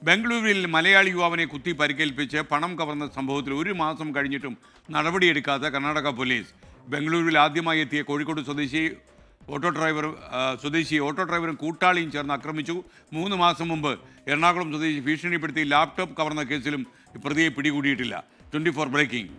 ബംഗളൂരുവിൽ മലയാളി യുവാവിനെ കുത്തി പരിക്കേൽപ്പിച്ച് പണം കവർന്ന സംഭവത്തിൽ 1 മാസം കഴിഞ്ഞിട്ടും നടപടിയെടുക്കാത്ത കർണാടക പോലീസ്. ബംഗളൂരുവിൽ ആദ്യമായി എത്തിയ കോഴിക്കോട് ഓട്ടോ ഡ്രൈവറും കൂട്ടാളിയും ചേർന്ന് ആക്രമിച്ചു. 3 മാസം മുമ്പ് എറണാകുളം സ്വദേശി ഭീഷണിപ്പെടുത്തി ലാപ്ടോപ്പ് കവർന്ന കേസിലും പ്രതിയെ പിടികൂടിയിട്ടില്ല. 24 ബ്രേക്കിംഗ്.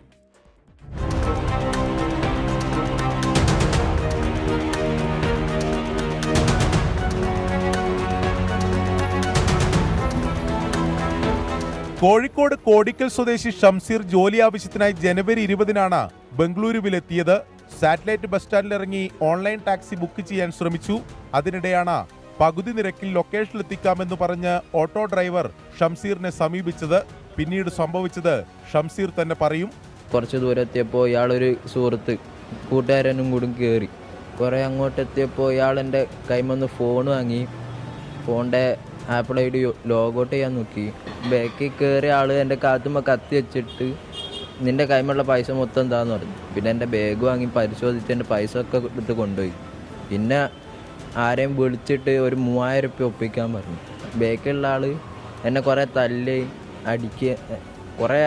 കോഴിക്കോട് കോടിക്കൽ സ്വദേശി ഷംസീർ ജോലി ആവശ്യത്തിനായി ജനുവരി 20-നാണ് ബംഗളൂരുവിലെത്തിയത്. സാറ്റലൈറ്റ് ബസ് സ്റ്റാൻഡിലിറങ്ങി ഓൺലൈൻ ടാക്സി ബുക്ക് ചെയ്യാൻ ശ്രമിച്ചു. അതിനിടെയാണ് പകുതി നിരക്കിൽ ലൊക്കേഷനിലെത്തിക്കാമെന്ന് പറഞ്ഞ് ഓട്ടോ ഡ്രൈവർ ഷംസീറിനെ സമീപിച്ചത്. പിന്നീട് സംഭവിച്ചത് ഷംസീർ തന്നെ പറയും. കുറച്ച് ദൂരം എത്തിയപ്പോൾ ഇയാളൊരു സുഹൃത്ത് കൂട്ടുകാരനും കൂടി കയറി. കുറേ അങ്ങോട്ട് എത്തിയപ്പോൾ ഇയാളെൻ്റെ കൈമൊന്ന് ഫോൺ വാങ്ങി. ഫോണിൻ്റെ ആപ്പിൾ ID ലോഗൗട്ട് ചെയ്യാൻ നോക്കി. ബാക്കിൽ കയറിയ ആൾ എൻ്റെ കാത്തുമ്പോൾ കത്തി വെച്ചിട്ട് നിൻ്റെ കൈമുള്ള പൈസ മൊത്തം എന്താന്ന് പറഞ്ഞു. പിന്നെ എൻ്റെ ബാഗ് വാങ്ങി പരിശോധിച്ച് എൻ്റെ പൈസ ഒക്കെ എടുത്ത് കൊണ്ടുപോയി. പിന്നെ ആരെയും വിളിച്ചിട്ട് ഒരു 3000 രൂപ ഒപ്പിക്കാൻ പറഞ്ഞു. ബാക്കിലുള്ള ആൾ എന്നെ കുറേ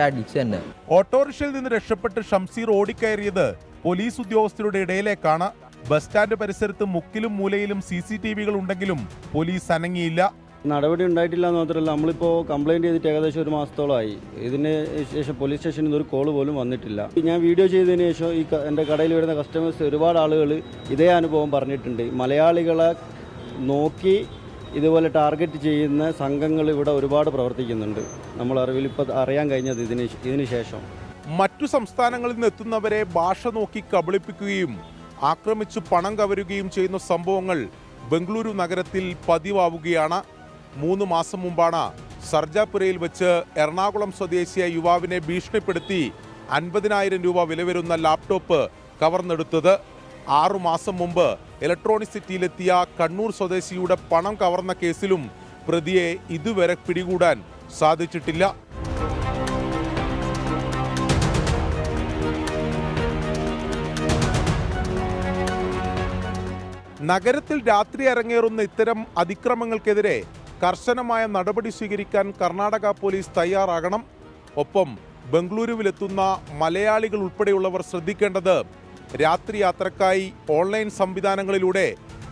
അടിച്ച് തന്നെ. ഓട്ടോറിക്ഷയിൽ നിന്ന് രക്ഷപ്പെട്ട് ഷംസീർ ഓടിക്കയറിയത് പോലീസ് ഉദ്യോഗസ്ഥരുടെ ഇടയിലേക്കാണ്. ബസ് സ്റ്റാൻഡ് പരിസരത്ത് മുക്കിലും മൂലയിലും CCTV-കൾ ഉണ്ടെങ്കിലും പോലീസ് അനങ്ങിയില്ല. നടപടി ഉണ്ടായിട്ടില്ല എന്ന് മാത്രമല്ല, നമ്മളിപ്പോൾ കംപ്ലയിൻറ്റ് ചെയ്തിട്ട് ഏകദേശം 1 മാസത്തോളമായി. ഇതിന് ശേഷം പോലീസ് സ്റ്റേഷനിൽ നിന്ന് ഒരു കോൾ പോലും വന്നിട്ടില്ല. ഞാൻ വീഡിയോ ചെയ്തതിന് ശേഷം എൻ്റെ കടയിൽ വരുന്ന കസ്റ്റമേഴ്സ് ഒരുപാട് ആളുകൾ ഇതേ അനുഭവം പറഞ്ഞിട്ടുണ്ട്. മലയാളികളെ നോക്കി ഇതുപോലെ ടാർഗറ്റ് ചെയ്യുന്ന സംഘങ്ങൾ ഇവിടെ ഒരുപാട് പ്രവർത്തിക്കുന്നുണ്ട്. നമ്മൾ അറിവിൽ ഇപ്പോൾ അറിയാൻ കഴിഞ്ഞത് ഇതിന് ശേഷം. മറ്റു സംസ്ഥാനങ്ങളിൽ നിന്ന് എത്തുന്നവരെ ഭാഷ നോക്കി കബളിപ്പിക്കുകയും ആക്രമിച്ചു പണം കവരുകയും ചെയ്യുന്ന സംഭവങ്ങൾ ബംഗളൂരു നഗരത്തിൽ പതിവാവുകയാണ്. 3 മാസം മുമ്പാണ് സർജാപുരയിൽ വെച്ച് എറണാകുളം സ്വദേശിയായ യുവാവിനെ ഭീഷണിപ്പെടുത്തി 50,000 രൂപ വില വരുന്ന ലാപ്ടോപ്പ് കവർന്നെടുത്തത്. 6 മാസം മുമ്പ് ഇലക്ട്രോണിക് സിറ്റിയിലെത്തിയ കണ്ണൂർ സ്വദേശിയുടെ പണം കവർന്ന കേസിലും പ്രതിയെ ഇതുവരെ പിടികൂടാൻ സാധിച്ചിട്ടില്ല. നഗരത്തിൽ രാത്രി അരങ്ങേറുന്ന ഇത്തരം അതിക്രമങ്ങൾക്കെതിരെ കർശനമായ നടപടി സ്വീകരിക്കാൻ കർണാടക പോലീസ് തയ്യാറാകണം. ഒപ്പം ബംഗളൂരുവിലെത്തുന്ന മലയാളികൾ ഉൾപ്പെടെയുള്ളവർ ശ്രദ്ധിക്കേണ്ടത് രാത്രി യാത്രക്കായി ഓൺലൈൻ സംവിധാനങ്ങളിലൂടെ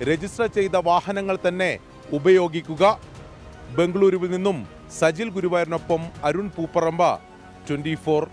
രജിസ്റ്റർ ചെയ്ത വാഹനങ്ങൾ തന്നെ ഉപയോഗിക്കുക. ബംഗളൂരുവിൽ നിന്നും സജിൽ ഗുരുവായൂരിനൊപ്പം അരുൺ പൂപ്പറമ്പ, 24.